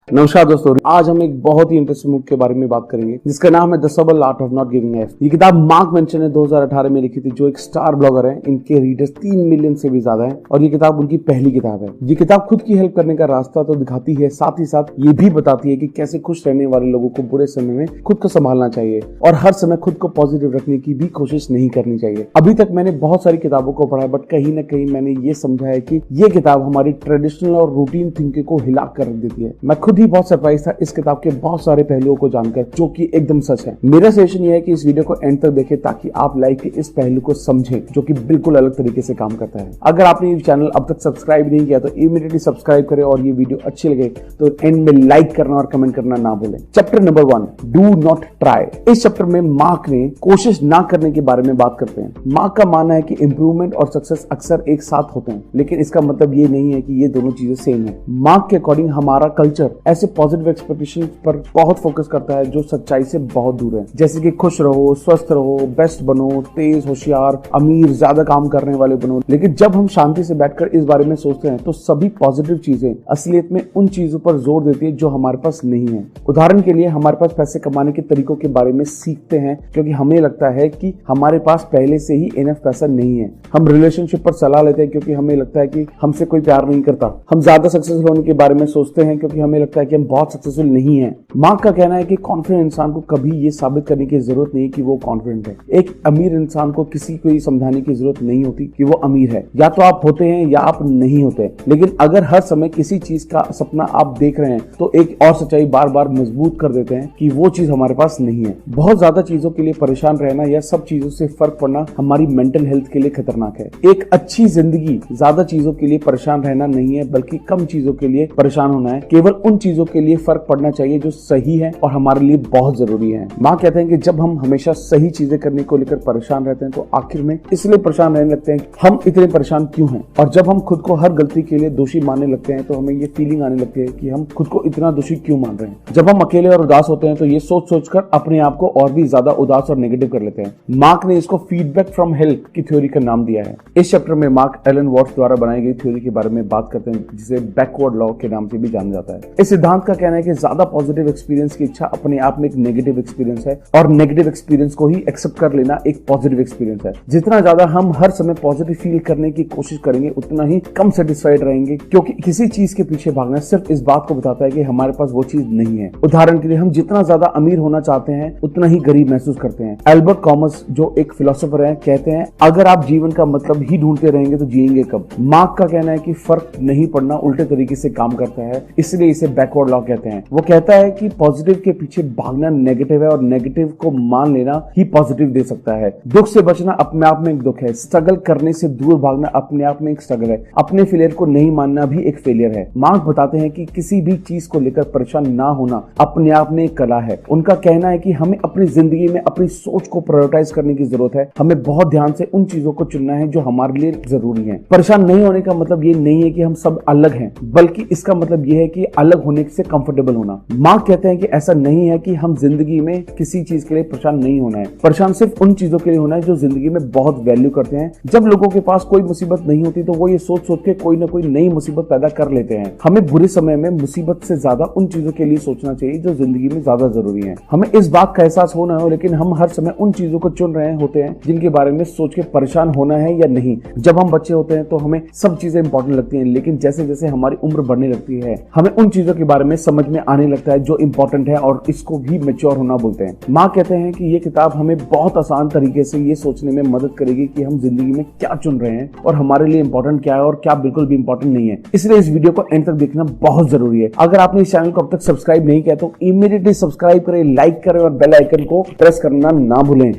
नमस्कार दोस्तों, आज हम एक बहुत ही इंटरेस्टिंग बुक के बारे में बात करेंगे जिसका नाम है द सबल art of not giving F. ये किताब मार्क मेंशन ने 2018 में लिखी थी, जो एक स्टार ब्लॉगर है। इनके रीडर्स 3 मिलियन से भी ज्यादा हैं और ये किताब उनकी पहली किताब है। ये किताब खुद की हेल्प करने का रास्ता तो दिखाती है, साथ ही साथ ये भी बताती है कि कैसे खुश रहने वाले लोगों को बुरे समय में खुद को संभालना चाहिए और हर समय खुद को पॉजिटिव रखने की भी कोशिश नहीं करनी चाहिए। अभी तक मैंने बहुत सारी किताबों को पढ़ा है, बट कहीं ना कहीं मैंने ये समझा है कि ये किताब हमारी ट्रेडिशनल और रूटीन थिंकिंग को हिला कर रख देती है। मैं खुद ही बहुत सरप्राइज था इस किताब के बहुत सारे पहलुओं को जानकर, जो कि एकदम सच है। मेरा सजेशन ये है कि इस वीडियो को एंड तक देखें ताकि आप लाइफ के इस पहलू को समझें जो कि बिल्कुल अलग तरीके से काम करता है। अगर आपने ये चैनल अब तक सब्सक्राइब नहीं किया तो इमीडिएटली सब्सक्राइब करें और ये वीडियो अच्छी लगे तो एंड में लाइक करना और कमेंट करना ना भूलें। Chapter number 1, do not try. इस चैप्टर में मार्क ने कोशिश ना करने के बारे में बात करते हैं। मार्क का मानना है कि इंप्रूवमेंट और सक्सेस अक्सर एक साथ होते हैं, लेकिन इसका मतलब ये नहीं है कि ये दोनों चीजें सेम है। मार्क के अकॉर्डिंग हमारा कल्चर ऐसे पॉजिटिव एक्सपेक्टेशन पर बहुत फोकस करता है जो सच्चाई से बहुत दूर है, जैसे कि खुश रहो, स्वस्थ रहो, बेस्ट बनो, तेज, होशियार, अमीर, ज्यादा काम करने वाले बनो। लेकिन जब हम शांति से बैठकर इस बारे में सोचते हैं तो सभी पॉजिटिव चीजें असलियत में उन चीजों पर जोर देती है जो हमारे पास नहीं है। उदाहरण के लिए हमारे पास पैसे कमाने के तरीकों के बारे में सीखते हैं क्योंकि हमें लगता है कि हमारे पास पहले से ही इनफ पैसा नहीं है। हम रिलेशनशिप पर सलाह लेते हैं क्योंकि हमें लगता है कि हमसे कोई प्यार नहीं करता। हम ज्यादा सक्सेसफुल होने के बारे में सोचते हैं क्योंकि हमें लगता है कि हम बहुत सक्सेसफुल नहीं है। मार्क का कहना है कि कॉन्फिडेंट इंसान को कभी ये साबित करने की जरूरत नहीं कि वो कॉन्फिडेंट है। एक अमीर इंसान को किसी को ये समझाने की जरूरत नहीं होती कि वो अमीर है। या तो आप होते हैं या आप नहीं होते। लेकिन अगर हर समय किसी चीज का सपना आप देख रहे हैं तो एक और सच्चाई बार बार मजबूत कर देते हैं कि वो चीज हमारे पास नहीं है। बहुत ज्यादा चीजों के लिए परेशान रहना या सब चीजों से फर्क पड़ना हमारी मेंटल हेल्थ के लिए खतरनाक है। एक अच्छी जिंदगी ज्यादा चीजों के लिए परेशान रहना नहीं है, बल्कि कम चीजों के लिए परेशान होना है। केवल उन चीजों के लिए फर्क पड़ना चाहिए जो सही है और हमारे लिए बहुत जरूरी है। माँ कहते हैं कि जब हम हमेशा सही चीजें करने को लेकर परेशान रहते हैं तो आखिर में इसलिए परेशान रहने लगते हैं हम इतने परेशान क्यों हैं। और जब हम खुद को हर गलती के लिए दोषी मानने लगते हैं तो हमें ये फीलिंग आने लगती है कि हम खुद को इतना दोषी क्यों मान रहे हैं। जब हम अकेले और उदास होते हैं तो ये सोच सोचकर अपने आप को और भी ज्यादा उदास और नेगेटिव कर लेते हैं। मार्क ने इसको फीडबैक फ्रॉम हेल्थ की थ्योरी का नाम दिया है। इस चैप्टर में मार्क एलन वॉट्स द्वारा बनाई गई थ्योरी के बारे में बात करते हैं, जिसे बैकवर्ड लॉ के नाम से भी जाना जाता है। इस सिद्धांत का कहना है कि ज्यादा पॉजिटिव एक्सपीरियंस की इच्छा अपने आप में एक नेगेटिव एक्सपीरियंस है और नेगेटिव एक्सपीरियंस को ही एक्सेप्ट कर लेना एक पॉजिटिव एक्सपीरियंस है। जितना ज्यादा हम हर समय पॉजिटिव फील करने की कोशिश करेंगे उतना ही कम सेटिस्फाइड रहेंगे, क्योंकि किसी चीज के पीछे भागना सिर्फ इस बात को बताता है कि हमारे पास वो चीज नहीं है। उदाहरण के लिए हम जितना ज्यादा अमीर होना चाहते हैं उतना ही गरीब महसूस करते हैं। एल्बर्ट कॉमस, जो एक फिलोसोफर है, कहते हैं अगर आप जीवन का मतलब ही ढूंढते रहेंगे तो जिएंगे कब। मार्क का कहना है कि फर्क नहीं पड़ना उल्टे तरीके से काम करता है, इसलिए इसे बैकवर्ड लॉ कहते हैं। वो कहता है कि पॉजिटिव के पीछे भागना नेगेटिव है और नेगेटिव को मान लेना ही पॉजिटिव दे सकता है। दुख से बचना अपने आप में एक दुख है। स्ट्रगल करने से दूर भागना अपने आप में एक स्ट्रगल है। अपने फेलियर को नहीं मानना भी एक फेलियर है। मार्क बताते हैं कि किसी भी चीज को लेकर परेशान ना होना अपने आप में एक कला है। उनका कहना है कि हमें अपनी जिंदगी में अपनी सोच को प्रायोरिटाइज करने की जरूरत है। हमें बहुत ध्यान से उन चीजों को चुनना है जो हमारे लिए जरूरी है। परेशान नहीं होने का मतलब ये नहीं है कि हम सब अलग हैं, बल्कि इसका मतलब ये है कि अलग होने से कंफर्टेबल होना। मार्क कहते हैं कि ऐसा नहीं है कि हम जिंदगी में किसी चीज के लिए परेशान नहीं होना है। परेशान सिर्फ उन चीजों के लिए होना है जो जिंदगी में बहुत वैल्यू करते हैं। जब लोगों के पास कोई मुसीबत नहीं होती तो वो ये सोच सोच के कोई ना कोई नई मुसीबत पैदा कर लेते हैं। हमें बुरे समय में मुसीबत से ज्यादा उन चीजों के लिए सोचना चाहिए जो जिंदगी में ज्यादा जरूरी है। हमें इस बात का एहसास होना है, लेकिन हम हर समय उन चीजों को चुन रहे होते हैं जिनके बारे में सोच के परेशान होना है या नहीं। जब हम बच्चे होते हैं तो हमें सब चीजें इंपॉर्टेंट लगती हैं, लेकिन जैसे जैसे हमारी उम्र बढ़ने लगती है हमें उन चीजों के बारे में समझ में आने लगता है जो इंपॉर्टेंट है, और इसको भी मैच्योर होना बोलते हैं। माँ कहते हैं कि ये किताब हमें बहुत आसान तरीके से ये सोचने में मदद करेगी कि हम जिंदगी में क्या चुन रहे हैं और हमारे लिए इंपॉर्टेंट क्या है और क्या बिल्कुल भी इंपॉर्टेंट नहीं है। इसलिए इस वीडियो को एंड तक देखना बहुत जरूरी है। अगर आपने इस चैनल को अब तक सब्सक्राइब नहीं किया तो इमीडिएटली सब्सक्राइब करें, लाइक करें और बेल आइकन को प्रेस करना ना भूलें।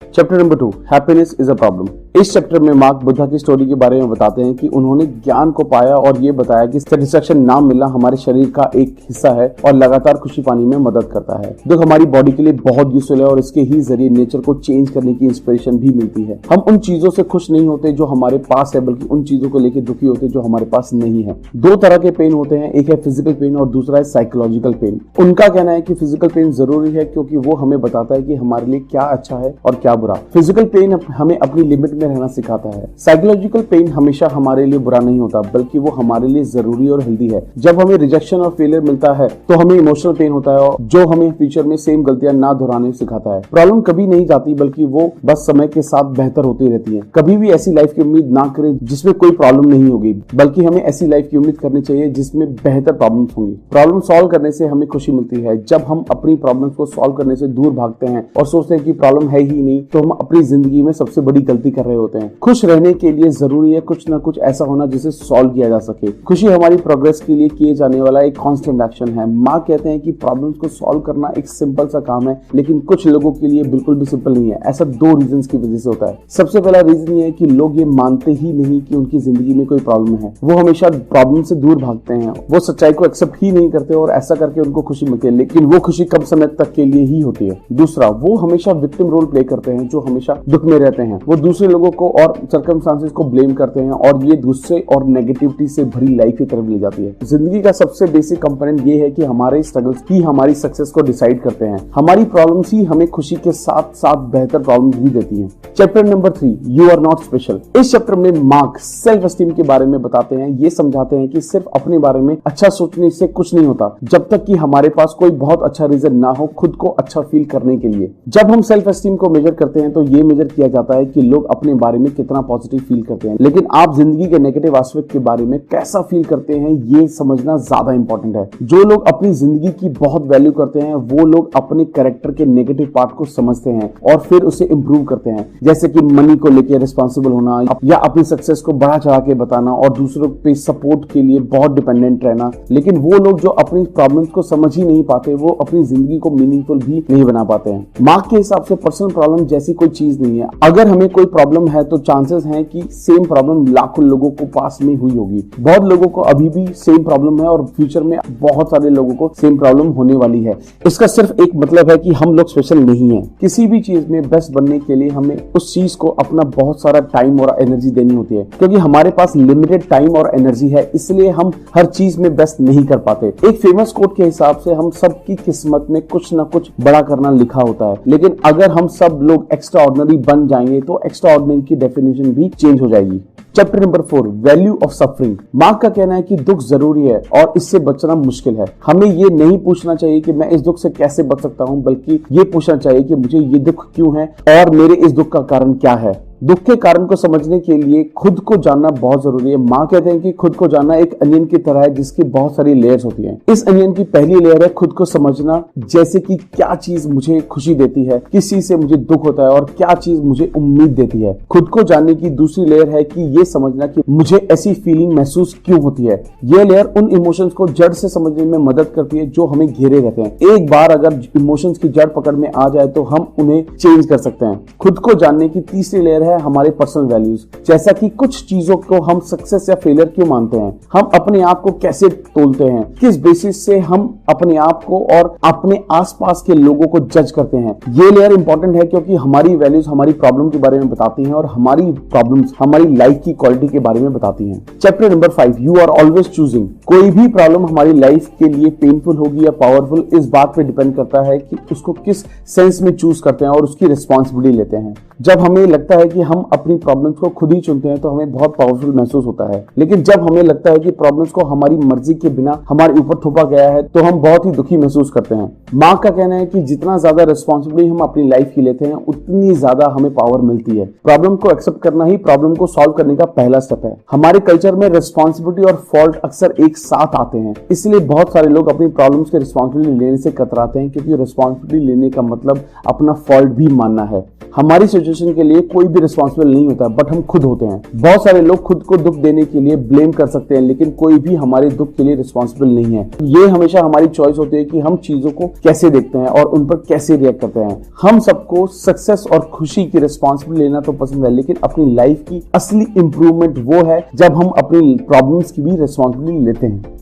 Chapter number 2, happiness is a problem. इस चैप्टर में मार्क बुद्धा की स्टोरी के बारे में बताते हैं कि उन्होंने ज्ञान को पाया और ये बताया कि सेटिस्फैक्शन ना मिलना हमारे शरीर का एक हिस्सा है और लगातार खुशी पाने में मदद करता है। दुख हमारी बॉडी के लिए बहुत यूजफुल है और इसके ही जरिए नेचर को चेंज करने की इंस्पिरेशन भी मिलती है। हम उन चीजों से खुश नहीं होते जो हमारे पास है, बल्कि उन चीजों को लेकर दुखी होते जो हमारे पास नहीं है। दो तरह के पेन होते हैं, एक है फिजिकल पेन और दूसरा है साइकोलॉजिकल पेन। उनका कहना है कि फिजिकल पेन जरूरी है क्योंकि वो हमें बताता है कि हमारे लिए क्या अच्छा है और क्या बुरा। फिजिकल पेन हमें अपनी लिमिट में रहना सिखाता है। साइकोलॉजिकल पेन हमेशा हमारे लिए बुरा नहीं होता, बल्कि वो हमारे लिए जरूरी और हेल्दी है। जब हमें रिजेक्शन और फेलियर मिलता है तो हमें इमोशनल पेन होता है, जो हमें फ्यूचर में सेम गलतियां ना दोहराने सिखाता है। प्रॉब्लम कभी नहीं जाती, बल्कि वो बस समय के साथ बेहतर होती रहती है। कभी भी ऐसी लाइफ की उम्मीद ना करें जिसमें कोई प्रॉब्लम नहीं होगी, बल्कि हमें ऐसी लाइफ की उम्मीद करनी चाहिए जिसमें बेहतर प्रॉब्लम्स होंगी। प्रॉब्लम सॉल्व करने से हमें खुशी मिलती है। जब हम अपनी प्रॉब्लम्स को सॉल्व करने से दूर भागते हैं और सोचते हैं कि प्रॉब्लम है ही नहीं, तो हम अपनी जिंदगी में सबसे बड़ी गलती कर रहे होते हैं। खुश रहने के लिए जरूरी है कुछ ना कुछ ऐसा होना जिसे सॉल्व किया जा सके। खुशी हमारी प्रोग्रेस के लिए किए जाने वाला एक कांस्टेंट एक्शन है। माँ कहते हैं कि प्रॉब्लम्स को सॉल्व करना एक सिंपल सा काम है, लेकिन कुछ लोगों के लिए बिल्कुल भी सिंपल नहीं है। ऐसा दो रीजंस की वजह से होता है। सबसे पहला रीजन ये है कि लोग ये मानते ही नहीं कि उनकी जिंदगी में कोई प्रॉब्लम है। वो हमेशा प्रॉब्लम से दूर भागते हैं, वो सच्चाई को एक्सेप्ट ही नहीं करते और ऐसा करके उनको खुशी मिलती है, लेकिन वो खुशी कम समय तक के लिए ही होती है। दूसरा, वो हमेशा विक्टिम रोल प्ले करते हैं, जो हमेशा दुख में रहते हैं। वो दूसरे लोगों को और सर्कमस्टांसेस को ब्लेम करते हैं और ये गुस्से और नेगेटिविटी से भरी लाइफ की तरफ ले जाती है। जिंदगी का सबसे बेसिक कंपोनेंट ये है कि हमारे स्ट्रगल्स ही हमारी सक्सेस को डिसाइड करते हैं। हमारी प्रॉब्लम्स ही हमें खुशी के साथ साथ बेहतर प्रॉब्लम्स भी देती हैं। Chapter number 3, you are not special. इस चैप्टर में मार्क सेल्फ एस्टीम के बारे में बताते हैं। ये समझाते हैं कि सिर्फ अपने बारे में अच्छा सोचने से कुछ नहीं होता, जब तक कि हमारे पास कोई बहुत अच्छा रीजन ना हो खुद को अच्छा फील करने के लिए। जब हम सेल्फ एस्टीम को मेजर करते हैं तो ये मेजर किया जाता है कि लोग अपने बारे में कितना पॉजिटिव फील करते हैं, लेकिन आप जिंदगी के नेगेटिव एस्पेक्ट के बारे में कैसा फील करते हैं ये समझना ज्यादा इंपॉर्टेंट है। जो लोग अपनी जिंदगी की बहुत वैल्यू करते हैं वो लोग अपने कैरेक्टर के नेगेटिव पार्ट को समझते हैं और फिर उसे इंप्रूव करते हैं, जैसे कि मनी को लेकर रिस्पॉन्सिबल होना या अपनी सक्सेस को बढ़ा चढ़ा के बताना और दूसरों पे सपोर्ट के लिए बहुत डिपेंडेंट रहना। लेकिन वो लोग जो अपनी प्रॉब्लम्स को समझ ही नहीं पाते वो अपनी जिंदगी को मीनिंगफुल भी नहीं बना पाते हैं। मार्क के हिसाब से पर्सनल प्रॉब्लम जैसी कोई चीज नहीं है। अगर हमें कोई प्रॉब्लम है तो चांसेस हैं कि सेम प्रॉब्लम लाखों लोगों को पास में हुई होगी। बहुत लोगों को अभी भी सेम प्रॉब्लम है और फ्यूचर में बहुत सारे लोगों को सेम प्रॉब्लम होने वाली है। इसका सिर्फ एक मतलब है कि हम लोग स्पेशल नहीं है। किसी भी चीज में बेस्ट बनने के लिए हमें उस चीज को अपना बहुत सारा टाइम और एनर्जी देनी होती है, क्योंकि हमारे पास लिमिटेड टाइम और एनर्जी है, इसलिए हम हर चीज में बेस्ट नहीं कर पाते। एक फेमस कोट के हिसाब से हम सबकी किस्मत में कुछ ना कुछ बड़ा करना लिखा होता है, लेकिन अगर हम सब लोग एक्स्ट्रा ऑर्डिनरी बन जाएंगे तो एक्स्ट्रा ऑर्डिनरी की डेफिनेशन भी चेंज हो जाएगी। Chapter number 4, value of suffering. Mark का कहना है कि दुख जरूरी है और इससे बचना मुश्किल है। हमें ये नहीं पूछना चाहिए कि मैं इस दुख से कैसे बच सकता हूं, बल्कि ये पूछना चाहिए कि मुझे ये दुख क्यों है और मेरे इस दुख का कारण क्या है। दुख के कारण को समझने के लिए खुद को जानना बहुत जरूरी है। माँ कहते हैं कि खुद को जानना एक अनियन की तरह है जिसकी बहुत सारी लेयर्स होती हैं। इस अनियन की पहली लेयर है खुद को समझना, जैसे कि क्या चीज मुझे खुशी देती है, किस चीज से मुझे दुख होता है और क्या चीज मुझे उम्मीद देती है। खुद को जानने की दूसरी लेयर है कि ये समझना कि मुझे ऐसी फीलिंग महसूस क्यों होती है। ये लेयर उन इमोशंस को जड़ से समझने में मदद करती है जो हमें घेरे रहते हैं। एक बार अगर इमोशंस की जड़ पकड़ में आ जाए तो हम उन्हें चेंज कर सकते हैं। खुद को जानने की तीसरी लेयर है हमारे पर्सनल वैल्यूज, जैसा कि कुछ चीजों को हम सक्सेस या फेलियर क्यों मानते हैं, हम अपने आप को कैसे तोलते हैं, किस बेसिस से हम अपने आप को और अपने आसपास के लोगों को जज करते हैं। ये लेयर इंपॉर्टेंट है क्योंकि हमारी वैल्यूज हमारी प्रॉब्लम के बारे में बताती हैं और हमारी प्रॉब्लम्स हमारी लाइफ की क्वालिटी के बारे में बताती हैं। Chapter number 5, you are always choosing. कोई भी प्रॉब्लम हमारी लाइफ के लिए पेनफुल होगी या पावरफुल, इस बात पे डिपेंड करता है कि उसको किस सेंस में चूज करते हैं और उसकी रिस्पॉन्सिबिलिटी लेते हैं। जब हमें लगता है कि हम अपनी प्रॉब्लम्स को खुद ही चुनते हैं तो हमें बहुत पावरफुल महसूस होता है, लेकिन जब हमें लगता है कि प्रॉब्लम्स को हमारी मर्जी के बिना हमारे ऊपर थोपा गया है तो हम बहुत ही दुखी महसूस करते हैं। मार्क का कहना है कि जितना ज्यादा रिस्पॉन्सिबिलिटी हम अपनी लाइफ की लेते हैं उतनी ज्यादा हमें पावर मिलती है। प्रॉब्लम को एक्सेप्ट करना ही प्रॉब्लम को सॉल्व करने का पहला स्टेप है। हमारे कल्चर में रिस्पॉन्सिबिलिटी और फॉल्ट अक्सर एक साथ आते हैं, इसलिए बहुत सारे लोग अपनी प्रॉब्लम्स की रिस्पॉन्सिबिलिटी लेने से कतराते हैं, क्योंकि रिस्पॉन्सिबिलिटी लेने का मतलब अपना फॉल्ट भी मानना है। हमारी सिचुएशन के लिए कोई भी रिस्पॉन्सिबल नहीं होता, बट हम खुद होते हैं। बहुत सारे लोग खुद को दुख देने के लिए ब्लेम कर सकते हैं, लेकिन कोई भी हमारे दुख के लिए रिस्पॉन्सिबल नहीं है। ये हमेशा हमारी चॉइस होती है कि हम चीजों को कैसे देखते हैं और उन पर कैसे रिएक्ट करते हैं। हम सबको सक्सेस और खुशी की रिस्पॉन्सिबिलिटी लेना तो पसंद है, लेकिन अपनी लाइफ की असली इंप्रूवमेंट वो है जब हम अपनी प्रॉब्लम्स की भी रिस्पॉन्सिबिलिटी लेते हैं।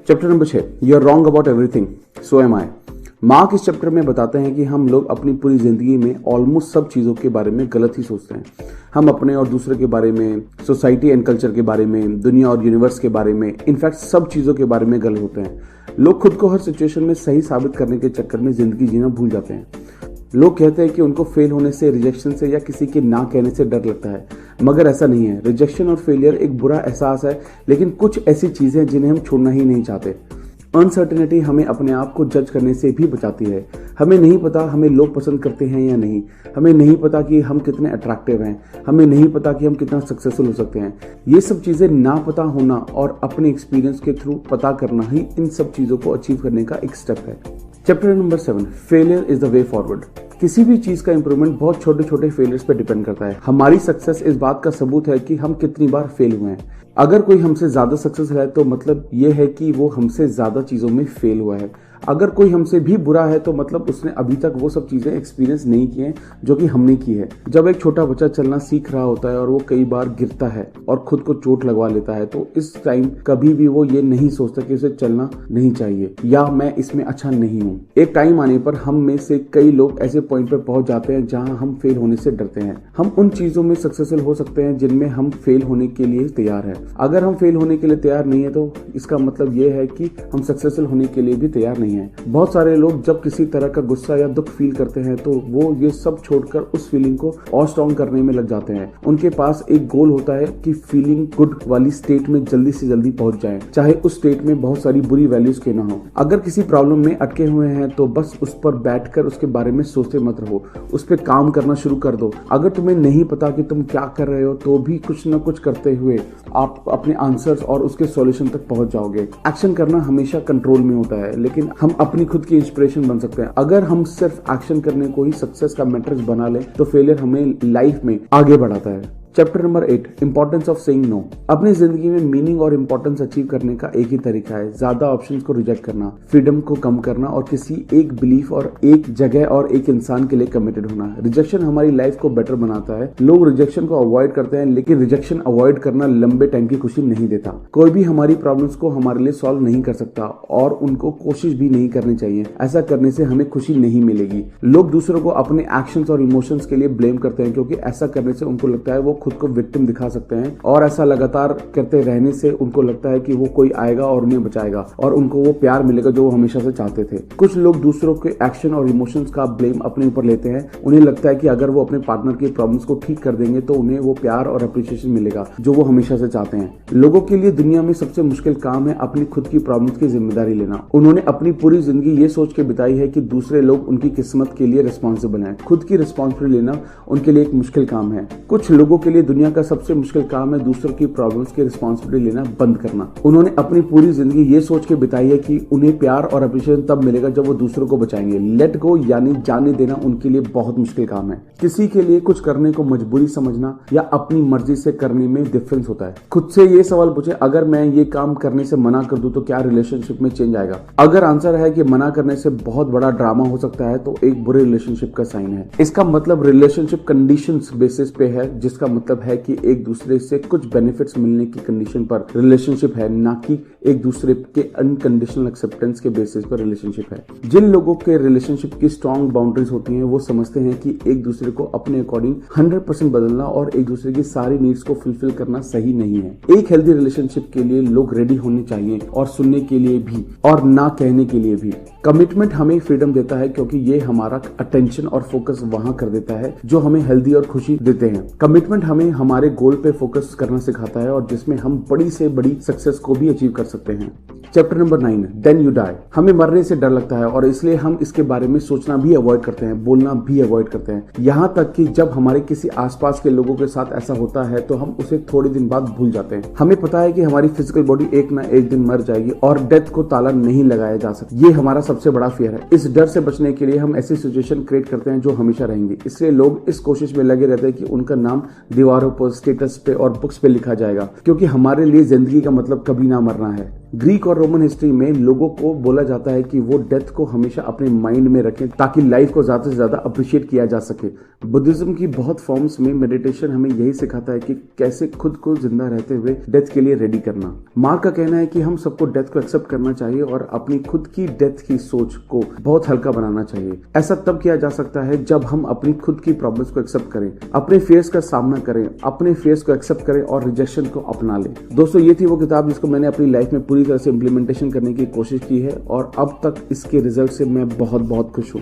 Chapter number 6, you are wrong about everything, so am I. Mark इस चैप्टर में बताते हैं कि हम लोग अपनी पूरी जिंदगी में ऑलमोस्ट सब चीजों के बारे में गलत ही सोचते हैं। हम अपने और दूसरे के बारे में, सोसाइटी एंड कल्चर के बारे में, दुनिया और यूनिवर्स के बारे में, इनफैक्ट सब चीजों के बारे में गलत होते हैं। लोग खुद को हर सिचुएशन में सही साबित करने के चक्कर में जिंदगी जीना भूल जाते हैं। लोग कहते हैं कि उनको फेल होने से, रिजेक्शन से या किसी के ना कहने से डर लगता है, मगर ऐसा नहीं है। रिजेक्शन और फेलियर एक बुरा एहसास है, लेकिन कुछ ऐसी चीजें जिन्हें हम छोड़ना ही नहीं चाहते। अनसर्टेनिटी हमें अपने आप को जज करने से भी बचाती है। हमें नहीं पता हमें लोग पसंद करते हैं या नहीं, हमें नहीं पता कि हम कितने अट्रैक्टिव हैं, हमें नहीं पता कि हम कितना सक्सेसफुल हो सकते हैं। ये सब चीज़ें ना पता होना और अपने एक्सपीरियंस के थ्रू पता करना ही इन सब चीज़ों को अचीव करने का एक स्टेप है। Chapter number 7, failure is the way forward. किसी भी चीज का इंप्रूवमेंट बहुत छोटे छोटे फेलियर्स पे डिपेंड करता है। हमारी सक्सेस इस बात का सबूत है कि हम कितनी बार फेल हुए हैं। अगर कोई हमसे ज्यादा सक्सेस है तो मतलब ये है कि वो हमसे ज्यादा चीजों में फेल हुआ है। अगर कोई हमसे भी बुरा है तो मतलब उसने अभी तक वो सब चीजें एक्सपीरियंस नहीं की हैं जो कि हमने की है। जब एक छोटा बच्चा चलना सीख रहा होता है और वो कई बार गिरता है और खुद को चोट लगवा लेता है, तो इस टाइम कभी भी वो ये नहीं सोचता कि उसे चलना नहीं चाहिए या मैं इसमें अच्छा नहीं हूँ। एक टाइम आने पर हम में से कई लोग ऐसे पॉइंट पर पहुंच जाते हैं जहां हम फेल होने से डरते हैं। हम उन चीजों में सक्सेसफुल हो सकते हैं जिनमें हम फेल होने के लिए तैयार है। अगर हम फेल होने के लिए तैयार नहीं है तो इसका मतलब ये है कि हम सक्सेसफुल होने के लिए भी तैयार नहीं है। बहुत सारे लोग जब किसी तरह का गुस्सा या दुख फील करते हैं तो वो ये सब छोड़कर उस फीलिंग को और स्ट्रॉन्ग करने में लग जाते हैं। उनके पास एक गोल होता है कि फीलिंग गुड वाली स्टेट में जल्दी से जल्दी पहुंच जाएं, चाहे उस स्टेट में बहुत सारी बुरी वैल्यूज के ना हो। अगर किसी प्रॉब्लम में अटके हुए हैं तो बस उस पर बैठकर उसके बारे में सोचते मत रहो, उस पर काम करना शुरू कर दो। अगर तुम्हें नहीं पता कि तुम क्या कर रहे हो तो भी कुछ न कुछ करते हुए आप अपने आंसर्स और उसके सॉल्यूशन तक पहुंच जाओगे। एक्शन करना हमेशा कंट्रोल में होता है, लेकिन हम अपनी खुद की इंस्पिरेशन बन सकते हैं। अगर हम सिर्फ एक्शन करने को ही सक्सेस का मैट्रिक्स बना लें तो फेलियर हमें लाइफ में आगे बढ़ाता है। Chapter number 8, importance of saying no. अपनी जिंदगी में मीनिंग और इंपॉर्टेंस अचीव करने का एक ही तरीका है, ज्यादा ऑप्शंस को रिजेक्ट करना, फ्रीडम को कम करना और किसी एक बिलीफ और एक जगह और एक इंसान के लिए कमिटेड होना। रिजेक्शन हमारी लाइफ को बेटर बनाता है। लोग रिजेक्शन को अवॉइड करते हैं, लेकिन रिजेक्शन अवॉइड करना लंबे टाइम की खुशी नहीं देता। कोई भी हमारी प्रॉब्लम्स को हमारे लिए सॉल्व नहीं कर सकता और उनको कोशिश भी नहीं करनी चाहिए। ऐसा करने से हमें खुशी नहीं मिलेगी। लोग दूसरों को अपने एक्शंस और इमोशंस के लिए ब्लेम करते हैं, क्योंकि ऐसा करने से उनको लगता है वो खुद को विक्टिम दिखा सकते हैं और ऐसा लगातार करते रहने से उनको लगता है कि वो कोई आएगा और उन्हें बचाएगा और उनको वो प्यार मिलेगा जो वो हमेशा से चाहते थे। कुछ लोग दूसरों के एक्शन और इमोशंस का ब्लेम अपने ऊपर लेते हैं। उन्हें लगता है कि अगर वो अपने पार्टनर की प्रॉब्लम्स को ठीक कर देंगे तो उन्हें वो प्यार और अप्रिशिएशन मिलेगा जो वो हमेशा से चाहते हैं। लोगों के लिए दुनिया में सबसे मुश्किल काम है अपनी खुद की प्रॉब्लम्स की जिम्मेदारी लेना। उन्होंने अपनी पूरी जिंदगी ये सोच के बिताई है कि दूसरे लोग उनकी किस्मत के लिए रिस्पॉन्सिबल हैं। खुद की रिस्पॉन्सिबिलिटी लेना उनके लिए एक मुश्किल काम है। कुछ लोगों के लिए दुनिया का सबसे मुश्किल काम है दूसरों की प्रॉब्लम्स की रिस्पॉन्सिबिलिटी लेना बंद करना। उन्होंने अपनी पूरी जिंदगी ये सोच के बिताई है कि उन्हें प्यार और अप्रिशिएशन तब मिलेगा जब वो दूसरों को बचाएंगे। लेट गो यानी जाने देना उनके लिए बहुत मुश्किल काम है। किसी के लिए कुछ करने को मजबूरी समझना या अपनी मर्जी से करने में डिफरेंस होता है। खुद से ये सवाल पूछे, अगर मैं ये काम करने से मना कर दूं तो क्या रिलेशनशिप में चेंज आएगा? अगर आंसर है कि मना करने से बहुत बड़ा ड्रामा हो सकता है तो एक बुरे रिलेशनशिप का साइन है। इसका मतलब रिलेशनशिप कंडीशंस बेसिस पे है, जिसका मतलब है कि एक दूसरे से कुछ बेनिफिट्स मिलने की कंडीशन पर रिलेशनशिप है, ना कि एक दूसरे के अनकंडीशनल एक्सेप्टेंस के बेसिस पर रिलेशनशिप है। जिन लोगों के रिलेशनशिप की स्ट्रॉन्ग बाउंड्रीज होती हैं वो समझते हैं कि एक दूसरे को अपने अकॉर्डिंग 100% बदलना और एक दूसरे की सारी नीड्स को फुलफिल करना सही नहीं है। एक हेल्दी रिलेशनशिप के लिए लोग रेडी होने चाहिए और सुनने के लिए भी और ना कहने के लिए भी। कमिटमेंट हमें फ्रीडम देता है क्योंकि ये हमारा अटेंशन और फोकस वहां कर देता है जो हमें हेल्दी और खुशी देते हैं। कमिटमेंट हमें हमारे गोल पे फोकस करना सिखाता है और जिसमें हम बड़ी से बड़ी सक्सेस को भी अचीव कर सकते हैं। Chapter number 9, then you die. हमें मरने से डर लगता है और इसलिए हम इसके बारे में सोचना भी अवॉइड करते हैं, बोलना भी अवॉइड करते हैं। यहाँ तक कि जब हमारे किसी आसपास के लोगों के साथ ऐसा होता है तो हम उसे थोड़े दिन बाद भूल जाते हैं। हमें पता है कि हमारी फिजिकल बॉडी एक ना एक दिन मर जाएगी और डेथ को ताला नहीं लगाया जा सकता। ये हमारा सबसे बड़ा फियर है। इस डर से बचने के लिए हम ऐसी सिचुएशन क्रिएट करते हैं जो हमेशा रहेंगी। इसलिए लोग इस कोशिश में लगे रहते हैं कि उनका नाम दीवारों पर, स्टेटस पे और बुक्स पे लिखा जाएगा, क्योंकि हमारे लिए जिंदगी का मतलब कभी ना मरना है। ग्रीक और रोमन हिस्ट्री में लोगों को बोला जाता है कि वो डेथ को हमेशा अपने माइंड में रखें ताकि लाइफ को ज्यादा से ज्यादा अप्रिशिएट किया जा सके। बुद्धिज्म की बहुत फॉर्म्स में मेडिटेशन हमें यही सिखाता है कि कैसे खुद को जिंदा रहते हुए डेथ के लिए रेडी करना। मार्क का कहना है कि हम सबको डेथ को एक्सेप्ट करना चाहिए और अपनी खुद की डेथ की सोच को बहुत हल्का बनाना चाहिए। ऐसा तब किया जा सकता है जब हम अपनी खुद की प्रॉब्लम्स को एक्सेप्ट करें, अपने फेयर्स का सामना करें, अपने फेयर्स को एक्सेप्ट करें और रिजेक्शन को अपना लें। दोस्तों, ये थी वो किताब जिसको मैंने अपनी लाइफ में पूरी तरह से इम्प्लीमेंटेशन करने की कोशिश की है और अब तक इसके रिजल्ट से मैं बहुत खुश हूँ।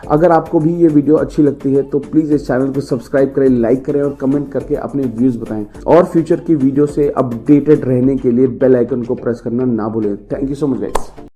अगर आपको भी ये वीडियो अच्छी लगती है तो प्लीज इस चैनल को सब्सक्राइब करें, लाइक करें और कमेंट करके अपने व्यूज बताएं। और फ्यूचर की वीडियो से अपडेटेड रहने के लिए बेल आइकन को प्रेस करना ना भूलें। Thank you so much guys.